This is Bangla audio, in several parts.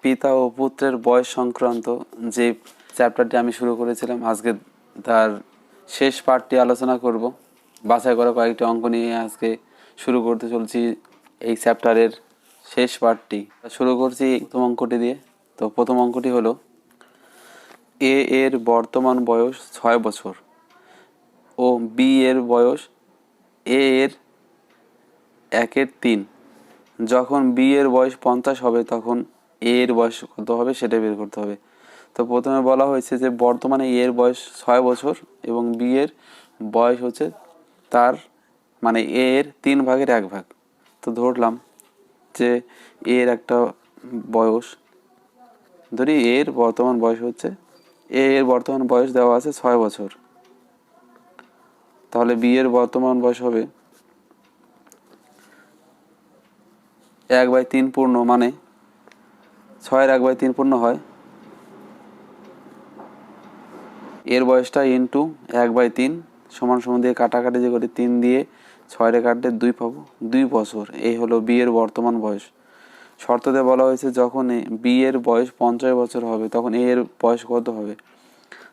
পিতা ও পুত্রের বয়স সংক্রান্ত যে চ্যাপ্টারটি আমি শুরু করেছিলাম, আজকে তার শেষ পার্টটি আলোচনা করব। বাছাই করা কয়েকটি অঙ্ক নিয়ে আজকে শুরু করতে চলছি এই চ্যাপ্টারের শেষ পার্টটি। শুরু করছি প্রথম অঙ্কটি দিয়ে। তো প্রথম অঙ্কটি হলো, এ এর বর্তমান বয়স 6 বছর ও বি এর বয়স এ এর 1/3। যখন বি এর বয়স 50 হবে তখন এ এর বয়স কত হবে সেটা বের করতে হবে। তো প্রথমে বলা হয়েছে যে বর্তমানে এ এর বয়স 6 বছর এবং বি এর বয়স হচ্ছে তার মানে এ এর 3/1 তো ধরলাম যে এর একটা বয়স, ধরি এর বর্তমান বয়স হচ্ছে, এর বর্তমান বয়স দেওয়া আছে 6 বছর, তাহলে বি এর বর্তমান বয়স হবে 1/3 পূর্ণ, মানে 6-এর 1/3 পূর্ণ হয় এর বয়সটা ইন্টু 1/3 সমান সমান দিয়ে কাটাকাটি যে করি 3 দিয়ে 6 কাটলে 2 পাবো, 2 বছর। এই হলো বি এর বর্তমান বয়স। শর্ততে বলা হয়েছে যখন বি এর বয়স 50 বছর হবে তখন এ এর বয়স কত হবে।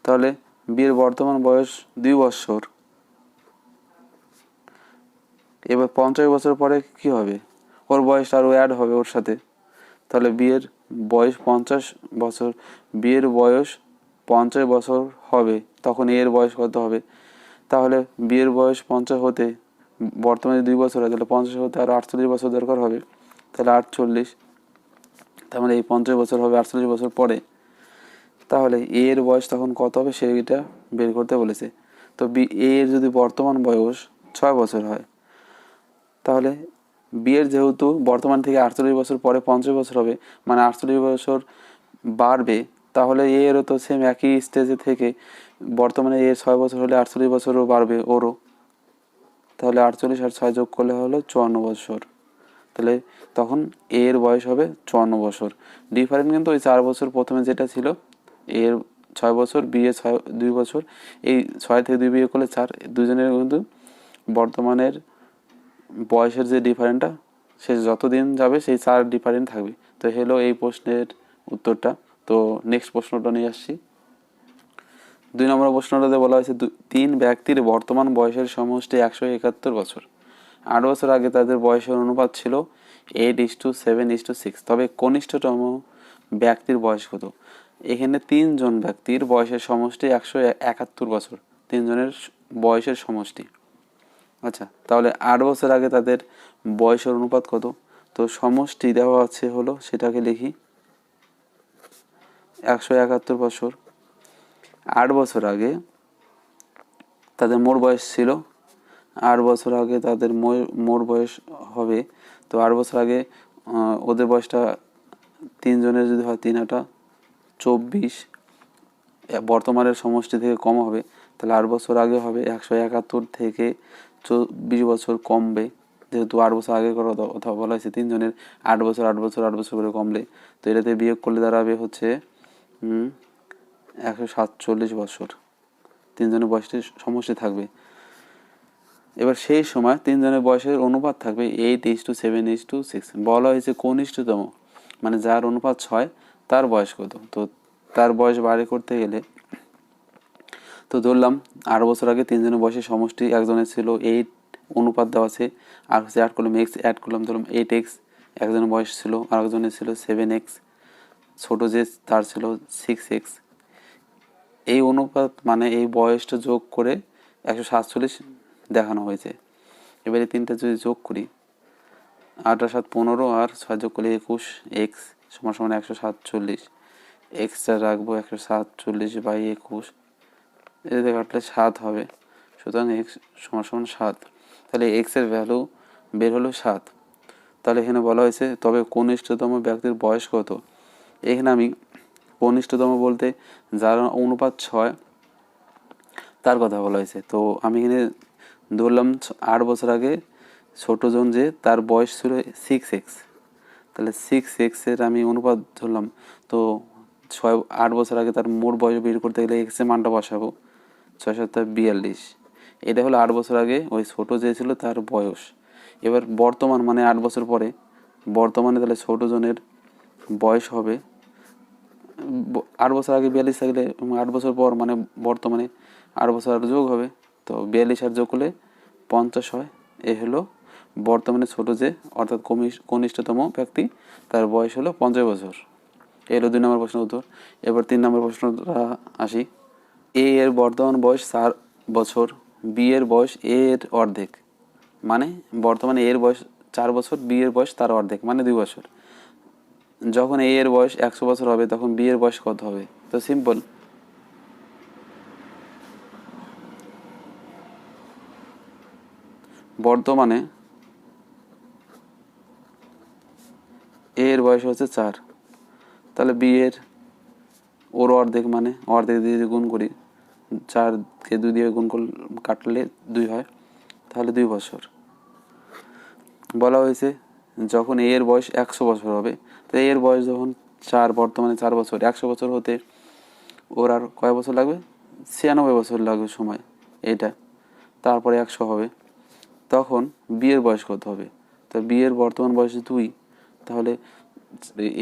তাহলে বি এর বর্তমান বয়স 2 বছর, এবার 50 বছর পরে কি হবে, ওর বয়সটা আরও অ্যাড হবে ওর সাথে। তাহলে বি এর বয়স 50 বছর, বি এর বয়স 50 বছর হবে তখন এর বয়স কত হবে। তাহলে বি এর বয়স 50 হতে বর্তমানে 2 বছর হয়, তাহলে 50 হতে আরও 48 বছর দরকার হবে, তাহলে 48। তার মানে এই 50 বছর হবে 48 বছর পরে। তাহলে এ এর বয়স তখন কত হবে সেইটা বের করতে বলেছে। তো বি এর যদি বর্তমান বয়স 6 বছর হয়, তাহলে বি এর যেহেতু বর্তমান থেকে 48 বছর পরে 50 বছর হবে, মানে 48 বছর বাড়বে, তাহলে এরও তো সেম একই স্টেজে থেকে বর্তমানে এর 6 বছর হলে 48 বছরও বাড়বে ওরও। তাহলে 48 আর 6 যোগ করলে হলো 54 বছর। তাহলে তখন এর বয়স হবে 54 বছর। ডিফারেন্ট কিন্তু ওই 4 বছর প্রথমে যেটা ছিল, এর 6 বছর, বি এর 2 বছর, এই 6 থেকে 2 বিয়ে করলে 4, দুজনের কিন্তু বর্তমানের বয়সের যে ডিফারেন্টটা সে যতদিন যাবে সেই 4 ডিফারেন্ট থাকবে। তো হলো এই প্রশ্নের উত্তরটা। তো নেক্সট প্রশ্নটা নিয়ে আসছি। 2 নম্বর প্রশ্নটাতে বলা হয়েছে 3 ব্যক্তির বর্তমান বয়সের সমষ্টি 171 বছর। 8 বছর আগে তাদের বয়সের অনুপাত ছিল 8:7:6, তবে কনিষ্ঠতম ব্যক্তির বয়স কত। এখানে 3 জন ব্যক্তির বয়সের সমষ্টি 171 বছর, 3 জনের বয়সের সমষ্টি। আচ্ছা, তাহলে 8 বছর আগে তাদের বয়সের অনুপাত কত। তো সমষ্টি দেওয়া আছে হলো, সেটাকে লিখি 171 বছর। 8 বছর আগে তাদের মোট বয়স ছিল, 8 বছর আগে তাদের মোট বয়স হবে, তো 8 বছর আগে ওদের বয়সটা 3 জনের যদি হয় 3-8-24, বর্তমানের সমষ্টি থেকে কম হবে, তাহলে 8 বছর আগে হবে 171 থেকে 24 বছর কমবে, যেহেতু 8 বছর আগে কথা বলা হয়েছে 3 জনের 8 বছর 8 বছর 8 বছর করে কমলে, তো এটাতে বিয়োগ করলে দাঁড়াবে হচ্ছে 147 বছর 3 জনের বয়সের সমষ্টি থাকবে। এবার সেই সময় 3 জনের বয়সের অনুপাত থাকবে 8:7:6। বলা হয়েছে কনিষ্ঠতম, মানে যার অনুপাত 6 তার বয়স কত। তো তার বয়স বাড়ি করতে গেলে তো ধরলাম 8 বছর আগে 3 জনের বয়সের সমষ্টি, একজনের ছিল 8, অনুপাত দেওয়া আছে, আর হচ্ছে অ্যাড করলাম এক্স, অ্যাড করলাম ধরলাম 8x, একজনের বয়স ছিল, আরেকজনের ছিল 7x, ছোটো যে তার ছিল 6x। এই অনুপাত মানে এই বয়সটা যোগ করে 147 দেখানো হয়েছে। এবারে 3টা যদি যোগ করি, 8 আর 7 15, আর 6 যোগ করলে 21x সমান সমান 147। এক্সটা রাখবো 147/21, এটাতে কাটলে 7 হবে, সুতরাং এক্স সমান সমান 7। তাহলে এক্সের ভ্যালু বের হলো 7। তাহলে এখানে বলা হয়েছে তবে কনিষ্ঠতম ব্যক্তির বয়স কত। এখানে আমি কনিষ্ঠতম বলতে যার অনুপাত 6 তার কথা বলা হয়েছে। তো আমি এখানে ধরলাম 8 বছর আগে ছোটজন যে তার বয়স ছিল 6x, তাহলে 6x-এর আমি অনুপাত ধরলাম। তো 8 বছর আগে তার মোট বয়স বের করতে গেলে এক্সের মানটা বসাবো, 6-7-42। এটা হলো 8 বছর আগে ওই ছোটো যে ছিল তার বয়স। এবার বর্তমান মানে 8 বছর পরে বর্তমানে তাহলে ছোটো জনের বয়স হবে 8 বছর আগে 42 থাকলে 8 বছর পর মানে বর্তমানে 8 বছর আর যোগ হবে, তো 42 আর যোগ করলে 50 হয়। এ হলো বর্তমানে ছোট যে অর্থাৎ কনিষ্ঠতম ব্যক্তি, তার বয়স হলো 50 বছর। এ হলো 2 নম্বর প্রশ্নের উত্তর। এবার 3 নম্বর প্রশ্নটা আসি। এ এর বর্তমান বয়স 4 বছর, বি এর বয়স এ এর অর্ধেক, মানে বর্তমানে এর বয়স 4 বছর, বি এর বয়স তার অর্ধেক মানে 2 বছর। যখন এ এর বয়স 100 বছর হবে তখন বি এর বয়স কত হবে? তো সিম্পল, বর্তমানে এ এর বয়স হচ্ছে 4, তাহলে বি এর ওর অর্ধেক মানে অর্ধেক দিয়ে যদি গুণ করি, 4কে 2 দিয়ে গুণ কাটলে 2 হয়, তাহলে 2 বছর। বলা হয়েছে যখন এ এর বয়স 100 বছর হবে, তো এর বয়স যখন 4, বর্তমানে 4 বছর, 100 বছর হতে ওর আর কয় বছর লাগবে? 96 বছর লাগবে সময় এইটা, তারপরে 100 হবে। তখন বি এর বয়স কত হবে? তো বি এর বর্তমান বয়স 2, তাহলে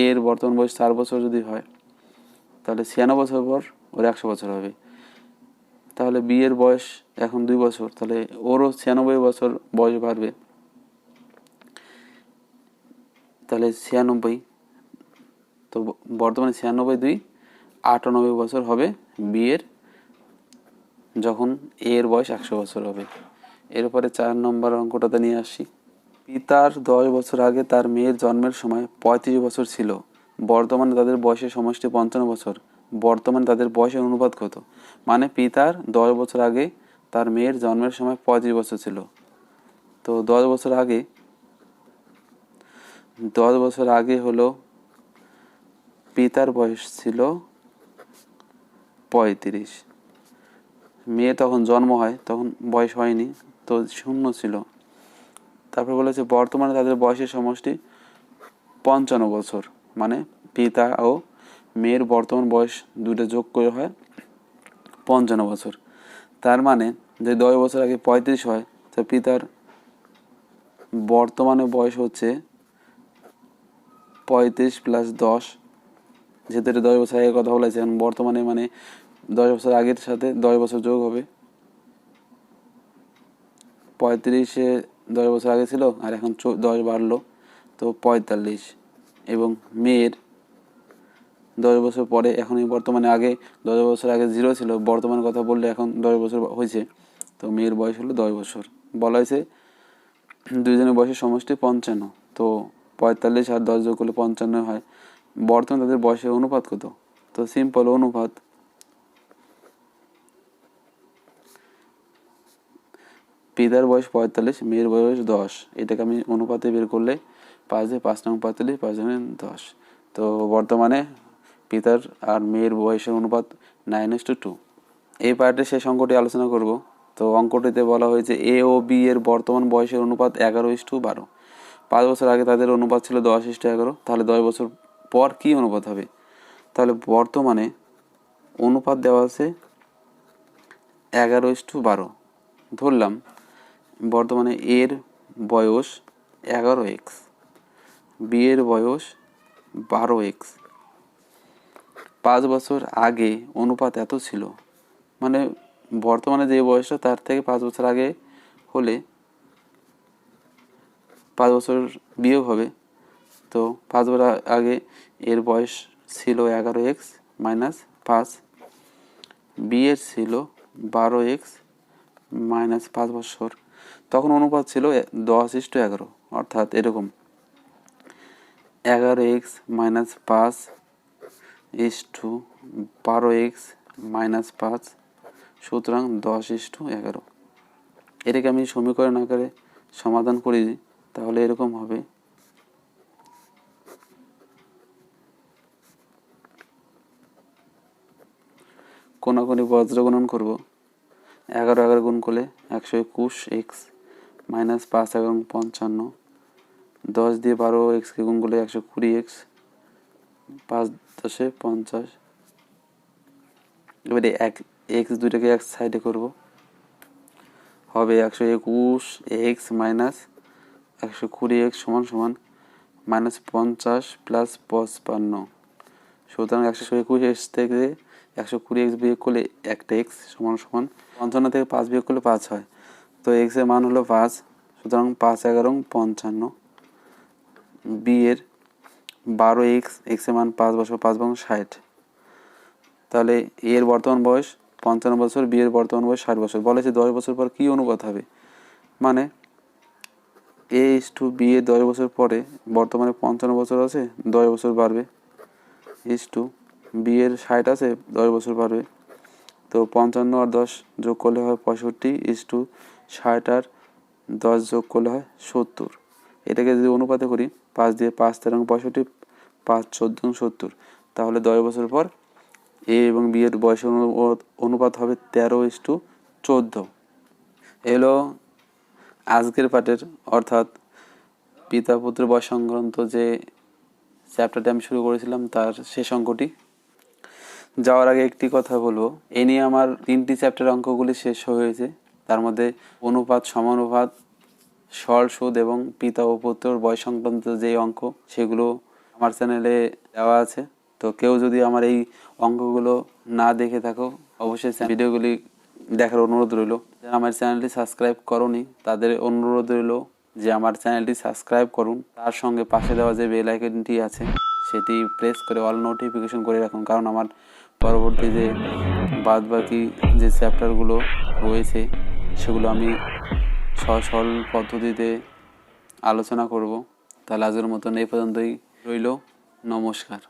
এ এর বর্তমান বয়স 4 বছর যদি হয়, তাহলে 96 বছর পর ওর 100 বছর হবে। তাহলে বি এর বয়স এখন 2 বছর, তাহলে ওরও 96 বছর বয়স বাড়বে। তাহলে 96, তো বর্তমানে 96 2 98 বছর হবে বি এর, যখন এ এর বয়স 100 বছর হবে। এরপরে 4 নম্বর অঙ্কটাতে নিয়ে আসি। পিতার 10 বছর আগে তার মেয়ের জন্মের সময় 35 বছর ছিল, বর্তমানে তাদের বয়সের সমষ্টি 55 বছর, বর্তমানে তাদের বয়সের অনুপাত কত? মানে পিতার 10 বছর আগে তার মেয়ের জন্মের সময় 35 বছর ছিল, তো 10 বছর আগে হলো পিতার বয়স ছিল 35, মেয়ে তখন জন্ম হয়, তখন বয়স হয়নি, তো 0 ছিল। তারপর বলেছে বর্তমানে তাদের বয়সের সমষ্টি 55 বছর, মানে পিতা ও মেয়ের বর্তমান বয়স দুইটা যোগ করে হয় 55 বছর। তার মানে যে 10 বছর আগে 35 হয়, তো পিতার বর্তমানে বয়স হচ্ছে 35 + 10, যেহেতু 10 বছর আগের কথা বলেছে, বর্তমানে মানে 10 বছর আগের সাথে 10 বছর যোগ হবে। 35-এ 10 বছর আগে ছিল, আর এখন 10 বাড়লো, তো 45। এবং মেয়ের 10 বছর পরে, এখন বর্তমানে আগে 10 বছর আগে 0 ছিল, বর্তমান কথা বললে এখন 10 বছর হয়েছে, তো মেয়ের বয়স হলো 10 বছর। বলা হয়েছে দুইজনের বয়সের সমষ্টি 55, তো 45 আর 10 যোগ করলে 55 হয়। বর্তমানে তাদের বয়সের অনুপাত কত? তো সিম্পল অনুপাত, পিতার বয়স 45, মেয়ের বয়স 10, এটাকে আমি অনুপাতে বের করলে 5 দিয়ে 5 নং 45, 5 নং 10। তো বর্তমানে পিতার আর মেয়ের বয়সের অনুপাত 9:2। এই পার্টে শেষ অঙ্কটি আলোচনা করব। তো অঙ্কটিতে বলা হয়েছে এ ও বি এর বর্তমান বয়সের অনুপাত 11:12। 5 বছর আগে তাদের অনুপাত ছিল 10:11, তাহলে 10 বছর পর কি অনুপাত হবে? তাহলে বর্তমানে অনুপাত দেওয়া আছে 11:12, ধরলাম বর্তমানে এর বয়স 11x, বি এর বয়স 12x। 5 বছর আগে অনুপাত এত ছিল, মানে বর্তমানে যে বয়সটা তার থেকে 5 বছর আগে হলে 5 বছর বিয়োগ হবে, তো 5 বছর আগে এর বয়স ছিল 11x - 5, বি এর ছিল 12x - 5 বছর, তখন অনুপাত ছিল 10:11, অর্থাৎ এরকম 11x - 5 12x - 5, সুতরাং 10:11। এটাকে আমি সমীকরণ আকারে সমাধান করি, তাহলে এরকম হবে। কোনাকুনি বজ্র গুণন করব, 11 গুণ করলে 121x - 5 এবং 55, 10 দিয়ে 12xকে গুণ করলে 120x, 5 10 50। এবারে x দুইটাকে এক সাইডে করব, হবে 121x - 120x = -50 + 55, সুতরাং 121x থেকে 120x বিয়োগ করলে একটা x সমান সমান 55 থেকে 5 বিয়োগ করলে 5 হয়। তো x এর মান হলো 5, সুতরাং 5 11 55। বি এর 12x, x এর মান 5 বছর, 5 এবং 60। তাহলে এ এর বর্তমান বয়স 55 বছর, বি এর বর্তমান বয়স 60 বছর। বলেছে 10 বছর পর কী অনুপাত হবে, মানে a:b এর 10 বছর পরে বর্তমানে 55 বছর আছে, 10 বছর বাড়বে, b এর 60 আছে, 10 বছর বাড়বে। তো 55 আর 10 যোগ করলে হয় 65, 60 আর 10 যোগ করলে হয় 70। এটাকে যদি অনুপাতে করি 5 দিয়ে 5 13 65, 5 14 70, তাহলে 10 বছর পর এ এবং বি এর বয়সের অনুপাত হবে 13:14। এলো আজকের পাঠের অর্থাৎ পিতা পুত্রের বয়স সংক্রান্ত যে চ্যাপ্টারটা আমি শুরু করেছিলাম তার শেষ অঙ্কটি। যাওয়ার আগে একটি কথা বলবো, এ নিয়ে আমার 3টি চ্যাপ্টার অঙ্কগুলি শেষ হয়েছে। তার মধ্যে অনুপাত, সমানুপাত, সরল সুদ এবং পিতা ও পুত্রের বয়স সংক্রান্ত যে অঙ্ক সেগুলো আমার চ্যানেলে দেওয়া আছে। তো কেউ যদি আমার এই অঙ্কগুলো না দেখে থাকো অবশ্যই ভিডিওগুলি দেখার অনুরোধ রইল। যারা আমার চ্যানেলটি সাবস্ক্রাইব করোনি তাদের অনুরোধ রইল যে আমার চ্যানেলটি সাবস্ক্রাইব করুন, তার সঙ্গে পাশে দেওয়া যে বেল আইকনটি আছে সেটি প্রেস করে অল নোটিফিকেশন করে রাখুন, কারণ আমার পরবর্তী যে বাদবাকি যে চ্যাপ্টারগুলো রয়েছে সেগুলো আমি সহজ সরল পদ্ধতিতে আলোচনা করব। তাহলে আজকের মতন এই পর্যন্তই রইল। নমস্কার।